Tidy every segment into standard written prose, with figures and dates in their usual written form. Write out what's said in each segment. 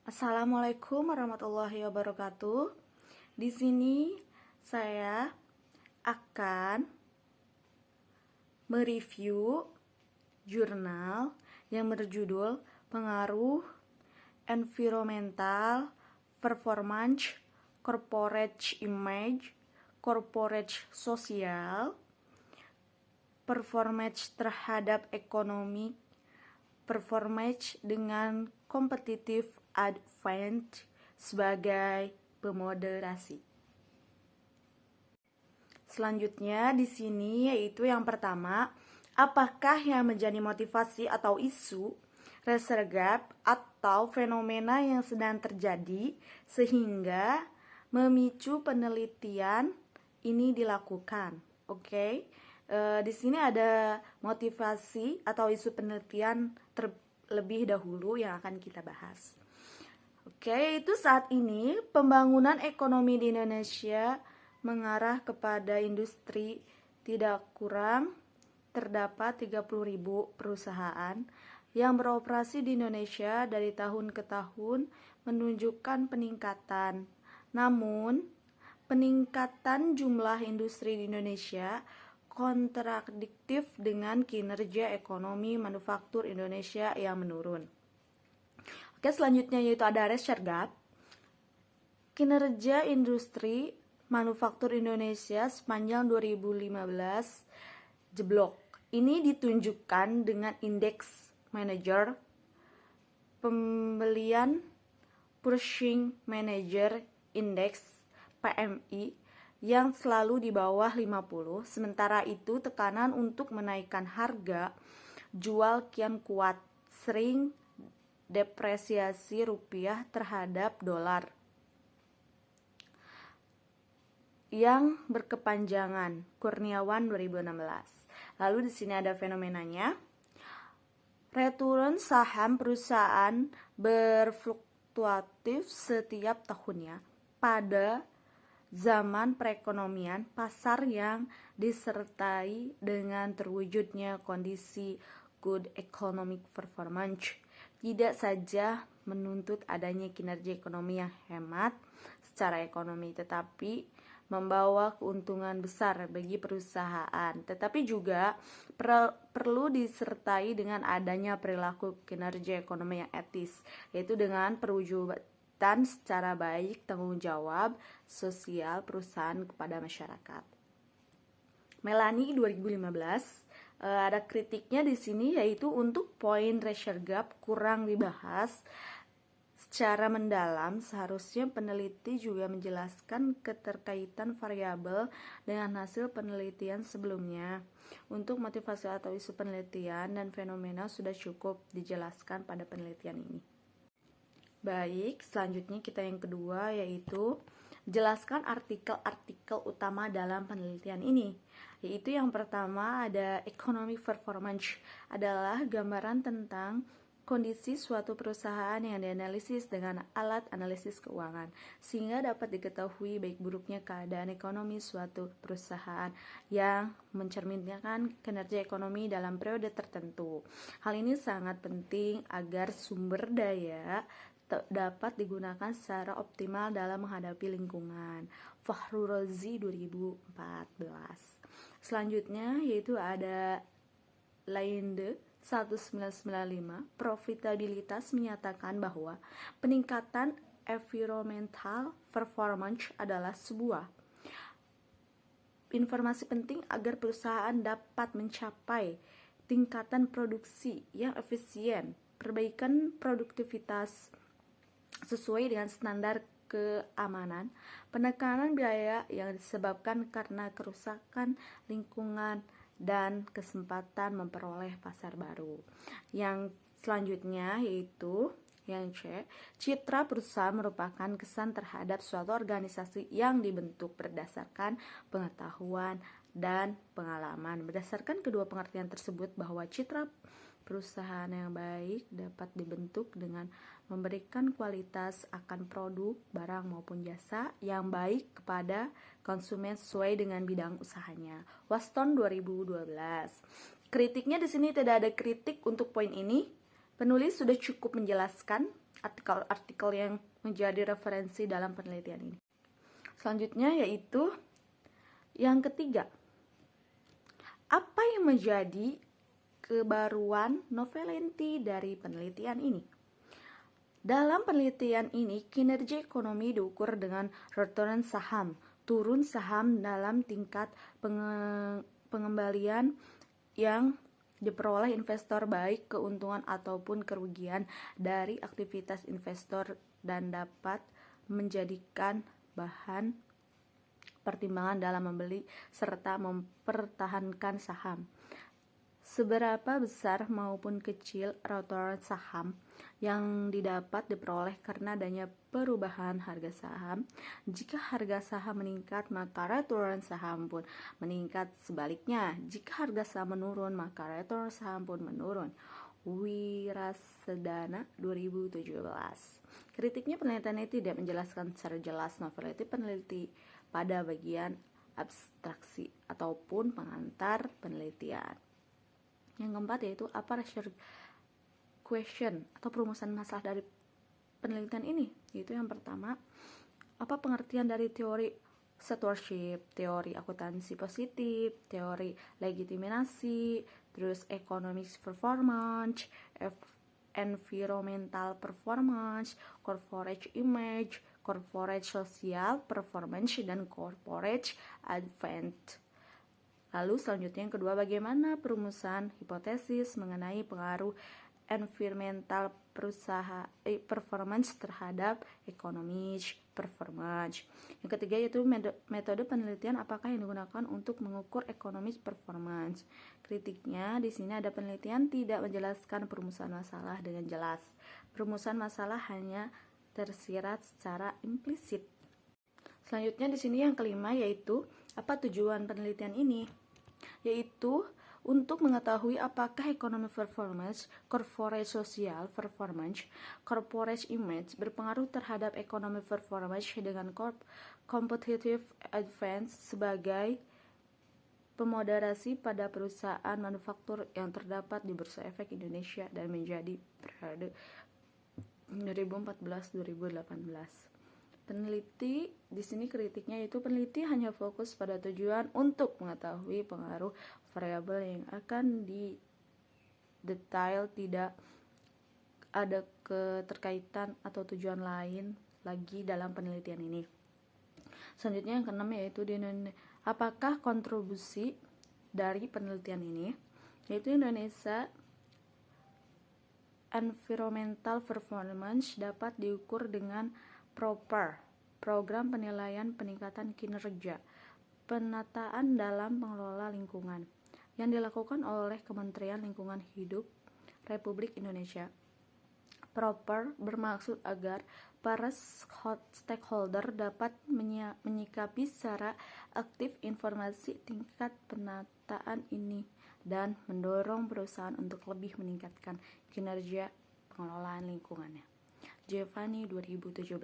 Assalamualaikum warahmatullahi wabarakatuh. Di sini saya akan mereview jurnal yang berjudul Pengaruh Environmental Performance, Corporate Image, Corporate Sosial, Performance terhadap ekonomi, Performance dengan Competitive Advantage sebagai pemoderasi. Selanjutnya di sini yaitu yang pertama, apakah yang menjadi motivasi atau isu, research gap atau fenomena yang sedang terjadi sehingga memicu penelitian ini dilakukan. Oke. Di sini ada motivasi atau isu penelitian terlebih dahulu yang akan kita bahas. Oke, itu saat ini pembangunan ekonomi di Indonesia mengarah kepada industri tidak kurang terdapat 30.000 perusahaan yang beroperasi di Indonesia dari tahun ke tahun menunjukkan peningkatan. Namun, peningkatan jumlah industri di Indonesia kontradiktif dengan kinerja ekonomi manufaktur Indonesia yang menurun. Oke, selanjutnya yaitu ada research gap. Kinerja industri manufaktur Indonesia sepanjang 2015 jeblok. Ini ditunjukkan dengan indeks manager pembelian Purchasing Manager Index PMI yang selalu di bawah 50. Sementara itu tekanan untuk menaikkan harga jual kian kuat, sering depresiasi rupiah terhadap dolar yang berkepanjangan. Kurniawan 2016. Lalu di sini ada fenomenanya. Return saham perusahaan berfluktuatif setiap tahunnya pada zaman perekonomian pasar yang disertai dengan terwujudnya kondisi good economic performance tidak saja menuntut adanya kinerja ekonomi yang hemat secara ekonomi, tetapi membawa keuntungan besar bagi perusahaan, tetapi juga perlu disertai dengan adanya perilaku kinerja ekonomi yang etis, yaitu dengan perwujudan secara baik tanggung jawab sosial perusahaan kepada masyarakat. Melani 2015 ada kritiknya di sini, yaitu untuk poin research gap kurang dibahas secara mendalam. Seharusnya peneliti juga menjelaskan keterkaitan variabel dengan hasil penelitian sebelumnya. Untuk motivasi atau isu penelitian dan fenomena sudah cukup dijelaskan pada penelitian ini. Baik, selanjutnya kita yang kedua, yaitu jelaskan artikel-artikel utama dalam penelitian ini. Yaitu yang pertama ada economic performance, adalah gambaran tentang kondisi suatu perusahaan yang dianalisis dengan alat analisis keuangan, sehingga dapat diketahui baik buruknya keadaan ekonomi suatu perusahaan yang mencerminkan kinerja ekonomi dalam periode tertentu. Hal ini sangat penting agar sumber daya dapat digunakan secara optimal dalam menghadapi lingkungan. Fahru Razi 2014. Selanjutnya yaitu ada Linde 1995, profitabilitas menyatakan bahwa peningkatan environmental performance adalah sebuah informasi penting agar perusahaan dapat mencapai tingkatan produksi yang efisien, perbaikan produktivitas sesuai dengan standar keamanan, penekanan biaya yang disebabkan karena kerusakan lingkungan, dan kesempatan memperoleh pasar baru. Yang selanjutnya yaitu yang C, citra perusahaan merupakan kesan terhadap suatu organisasi yang dibentuk berdasarkan pengetahuan dan pengalaman. Berdasarkan kedua pengertian tersebut, bahwa citra perusahaan yang baik dapat dibentuk dengan memberikan kualitas akan produk, barang maupun jasa yang baik kepada konsumen sesuai dengan bidang usahanya. Waston 2012. Kritiknya di sini tidak ada kritik untuk poin ini. Penulis sudah cukup menjelaskan artikel-artikel yang menjadi referensi dalam penelitian ini. Selanjutnya yaitu yang ketiga, apa yang menjadi kebaruan novelty dari penelitian ini? Dalam penelitian ini, kinerja ekonomi diukur dengan return saham, turun saham dalam tingkat pengembalian yang diperoleh investor, baik keuntungan ataupun kerugian dari aktivitas investor, dan dapat menjadikan bahan pertimbangan dalam membeli serta mempertahankan saham. Seberapa besar maupun kecil return saham yang didapat diperoleh karena adanya perubahan harga saham. Jika harga saham meningkat, maka return saham pun meningkat. Sebaliknya, jika harga saham menurun, maka return saham pun menurun. Wirasedana 2017. Kritiknya, penelitian ini tidak menjelaskan secara jelas novelty peneliti pada bagian abstraksi ataupun pengantar penelitian. Yang keempat yaitu apa question atau perumusan masalah dari penelitian ini. Yaitu yang pertama, apa pengertian dari teori stewardship, teori akuntansi positif, teori legitimasi, terus economic performance, environmental performance, corporate image, corporate social performance, dan corporate advantage. Lalu selanjutnya yang kedua, bagaimana perumusan hipotesis mengenai pengaruh environmental performance terhadap economic performance. Yang ketiga yaitu metode penelitian apakah yang digunakan untuk mengukur economic performance. Kritiknya, di sini ada penelitian tidak menjelaskan perumusan masalah dengan jelas. Perumusan masalah hanya tersirat secara implisit. Selanjutnya di sini yang kelima yaitu apa tujuan penelitian ini? Yaitu untuk mengetahui apakah economic performance, corporate social performance, corporate image berpengaruh terhadap economic performance dengan competitive advantage sebagai pemoderasi pada perusahaan manufaktur yang terdapat di Bursa Efek Indonesia dan menjadi periode 2014-2018. Peneliti di sini kritiknya yaitu peneliti hanya fokus pada tujuan untuk mengetahui pengaruh variabel yang akan didetail, tidak ada keterkaitan atau tujuan lain lagi dalam penelitian ini. Selanjutnya yang keenam yaitu apakah kontribusi dari penelitian ini? Yaitu Indonesia environmental performance dapat diukur dengan program penilaian peningkatan kinerja penataan dalam pengelola lingkungan yang dilakukan oleh Kementerian Lingkungan Hidup Republik Indonesia. Bermaksud agar para stakeholder dapat menyikapi secara aktif informasi tingkat penataan ini dan mendorong perusahaan untuk lebih meningkatkan kinerja pengelolaan lingkungannya. Giovanni 2017.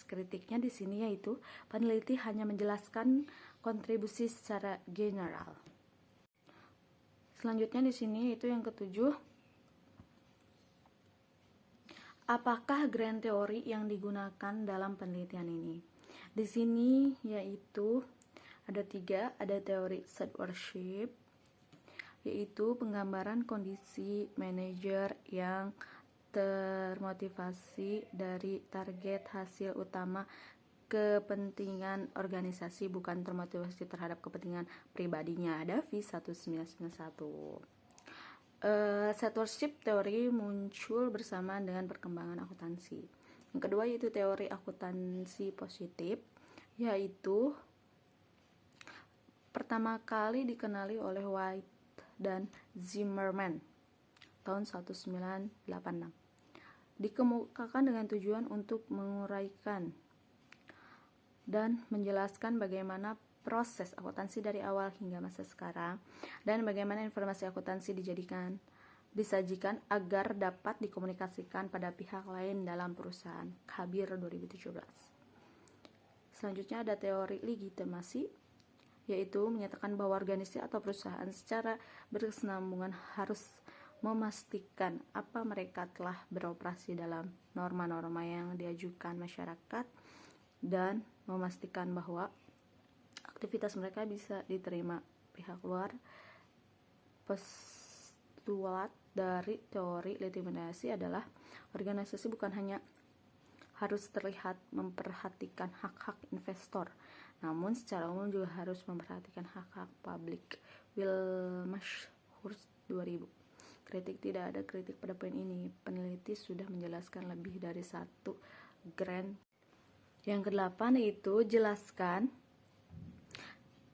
Kritiknya di sini yaitu peneliti hanya menjelaskan kontribusi secara general. Selanjutnya di sini yaitu yang ketujuh, apakah grand teori yang digunakan dalam penelitian ini? Di sini yaitu ada tiga, ada teori stewardship, yaitu penggambaran kondisi manajer yang termotivasi dari target hasil utama kepentingan organisasi, bukan termotivasi terhadap kepentingan pribadinya. Ada V1991. Stewardship teori muncul bersamaan dengan perkembangan akuntansi. Yang kedua yaitu teori akuntansi positif, yaitu pertama kali dikenali oleh White dan Zimmerman tahun 1986. Dikemukakan dengan tujuan untuk menguraikan dan menjelaskan bagaimana proses akuntansi dari awal hingga masa sekarang dan bagaimana informasi akuntansi disajikan agar dapat dikomunikasikan pada pihak lain dalam perusahaan. Kabir 2017. Selanjutnya ada teori legitimasi, yaitu menyatakan bahwa organisasi atau perusahaan secara berkesinambungan harus memastikan apa mereka telah beroperasi dalam norma-norma yang diajukan masyarakat dan memastikan bahwa aktivitas mereka bisa diterima pihak luar. Postulat dari teori legitimasi adalah organisasi bukan hanya harus terlihat memperhatikan hak-hak investor, namun secara umum juga harus memperhatikan hak-hak publik. Wilmashurst 2000. Kritik: tidak ada kritik pada poin ini. Peneliti sudah menjelaskan lebih dari satu grant. Yang ke-8 yaitu jelaskan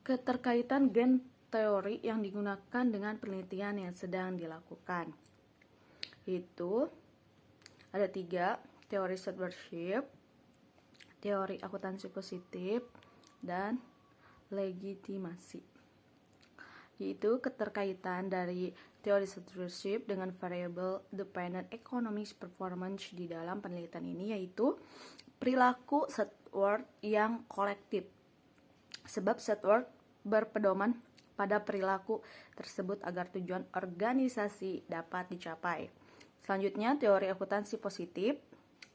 keterkaitan gen teori yang digunakan dengan penelitian yang sedang dilakukan. Itu ada 3, teori stewardship, teori akuntansi positif, dan legitimasi. Yaitu keterkaitan dari teori stewardship dengan variable dependent economic performance di dalam penelitian ini, yaitu perilaku steward yang kolektif. Sebab steward berpedoman pada perilaku tersebut agar tujuan organisasi dapat dicapai. Selanjutnya, teori akuntansi positif,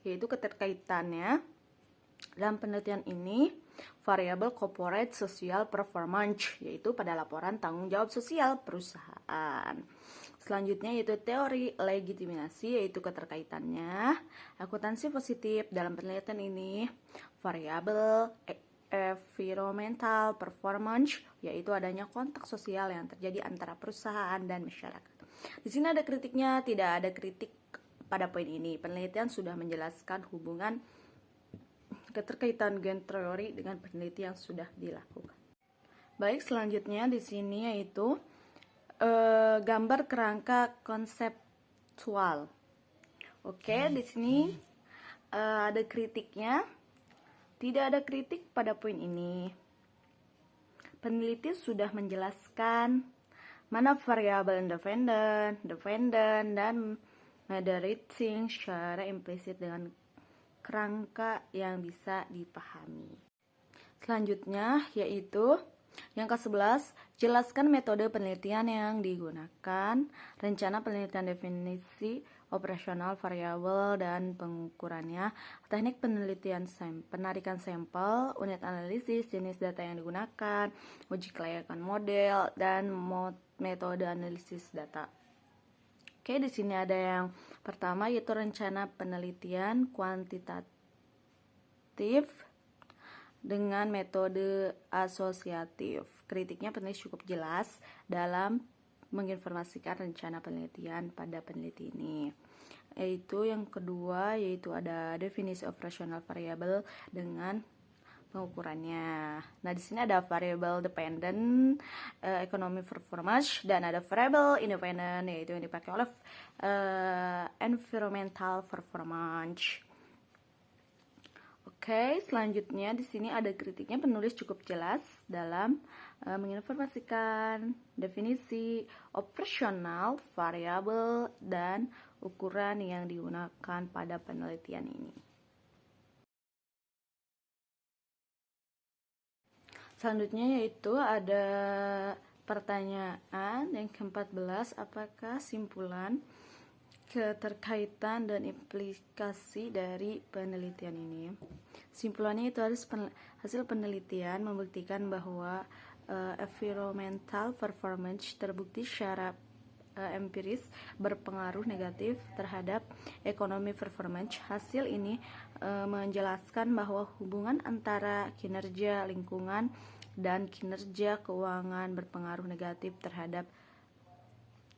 yaitu keterkaitannya dalam penelitian ini variabel corporate social performance, yaitu pada laporan tanggung jawab sosial perusahaan. Selanjutnya yaitu teori legitimasi, yaitu keterkaitannya akuntansi positif dalam penelitian ini variabel environmental performance, yaitu adanya kontak sosial yang terjadi antara perusahaan dan masyarakat. Di sini ada kritiknya, tidak ada kritik pada poin ini. Penelitian sudah menjelaskan hubungan keterkaitan gen teori dengan penelitian yang sudah dilakukan. Baik, selanjutnya di sini yaitu gambar kerangka konseptual. Oke, di sini ada kritiknya. Tidak ada kritik pada poin ini. Peneliti sudah menjelaskan mana variabel dependent, dan moderating secara implisit dengan kerangka yang bisa dipahami. Selanjutnya yaitu yang ke-11, jelaskan metode penelitian yang digunakan, rencana penelitian, definisi operasional variabel dan pengukurannya, teknik penelitian penarikan sampel, unit analisis, jenis data yang digunakan, uji kelayakan model, dan metode analisis data. Oke, di sini ada yang pertama yaitu rencana penelitian kuantitatif dengan metode asosiatif. Kritiknya penulis cukup jelas dalam menginformasikan rencana penelitian pada peneliti ini. Yaitu yang kedua yaitu ada definisi operasional variabel dengan pengukurannya. Nah, di sini ada variable dependent economic performance dan ada variable independent, yaitu yang dipakai oleh environmental performance. Oke, selanjutnya di sini ada kritiknya, penulis cukup jelas dalam menginformasikan definisi operasional variabel dan ukuran yang digunakan pada penelitian ini. Selanjutnya yaitu ada pertanyaan yang ke-14, apakah simpulan, keterkaitan, dan implikasi dari penelitian ini. Simpulannya itu hasil penelitian membuktikan bahwa environmental performance terbukti secara empiris berpengaruh negatif terhadap ekonomi performance. Hasil ini menjelaskan bahwa hubungan antara kinerja lingkungan dan kinerja keuangan berpengaruh negatif terhadap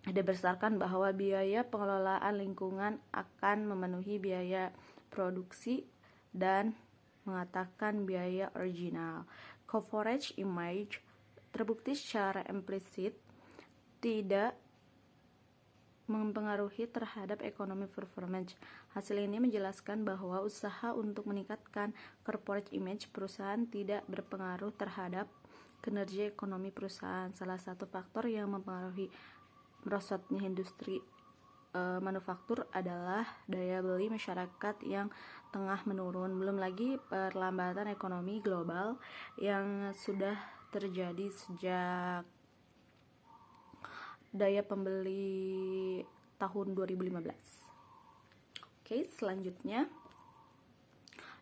berdasarkan bahwa biaya pengelolaan lingkungan akan memenuhi biaya produksi dan mengatakan biaya original. Coverage image terbukti secara implisit tidak mempengaruhi terhadap ekonomi performance. Hasil ini menjelaskan bahwa usaha untuk meningkatkan corporate image perusahaan tidak berpengaruh terhadap kinerja ekonomi perusahaan. Salah satu faktor yang mempengaruhi merosotnya industri manufaktur adalah daya beli masyarakat yang tengah menurun, belum lagi perlambatan ekonomi global yang sudah terjadi sejak daya pembeli tahun 2015. Oke, selanjutnya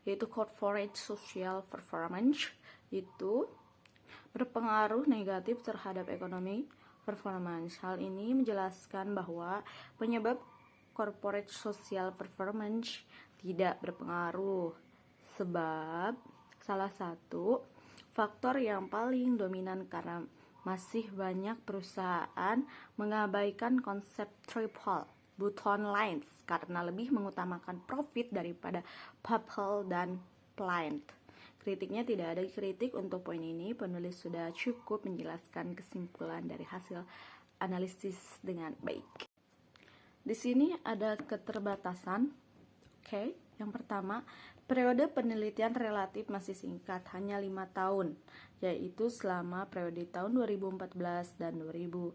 yaitu corporate social performance, itu berpengaruh negatif terhadap ekonomi performance. Hal ini menjelaskan bahwa penyebab corporate social performance tidak berpengaruh sebab salah satu faktor yang paling dominan karena masih banyak perusahaan mengabaikan konsep triple bottom lines karena lebih mengutamakan profit daripada people dan planet. Kritiknya tidak ada kritik untuk poin ini. Penulis sudah cukup menjelaskan kesimpulan dari hasil analisis dengan baik. Di sini ada keterbatasan. Oke, yang pertama, periode penelitian relatif masih singkat, hanya 5 tahun, yaitu selama periode tahun 2014 dan 2000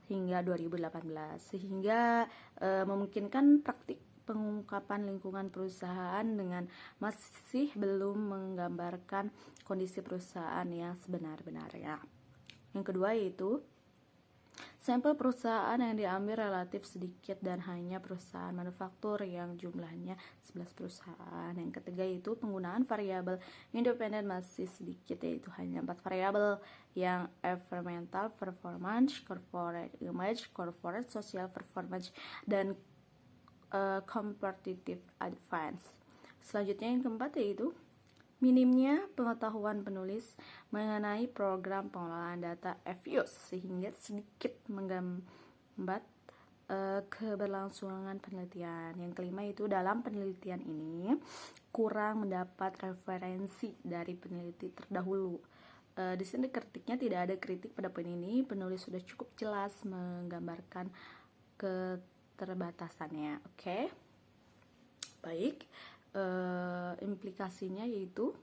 hingga 2018, sehingga memungkinkan praktik pengungkapan lingkungan perusahaan dengan masih belum menggambarkan kondisi perusahaan yang sebenar-benarnya. Yang kedua yaitu sampel perusahaan yang diambil relatif sedikit dan hanya perusahaan manufaktur yang jumlahnya 11 perusahaan. Yang ketiga yaitu penggunaan variabel independen masih sedikit, yaitu hanya 4 variabel yang environmental performance, corporate image, corporate social performance, dan competitive advance. Selanjutnya yang keempat yaitu minimnya pengetahuan penulis mengenai program pengelolaan data FUS sehingga sedikit menghambat keberlangsungan penelitian. Yang kelima itu dalam penelitian ini kurang mendapat referensi dari peneliti terdahulu. Di sini kritiknya tidak ada kritik pada poin ini. Penulis sudah cukup jelas menggambarkan keterbatasannya. Oke. Baik. Implikasinya yaitu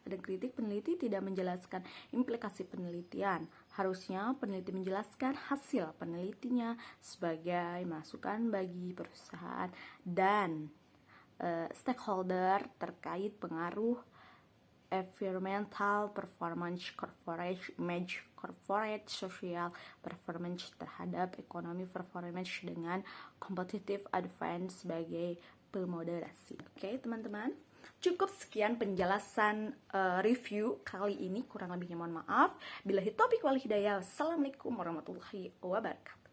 ada kritik peneliti tidak menjelaskan implikasi penelitian. Harusnya peneliti menjelaskan hasil penelitinya sebagai masukan bagi perusahaan dan stakeholder terkait pengaruh environmental performance, corporate image, corporate social performance terhadap ekonomi performance dengan competitive advance sebagai pemoderasi. Oke, teman-teman, cukup sekian penjelasan review kali ini. Kurang lebihnya mohon maaf. Billahi taufiq wal hidayah. Assalamualaikum warahmatullahi wabarakatuh.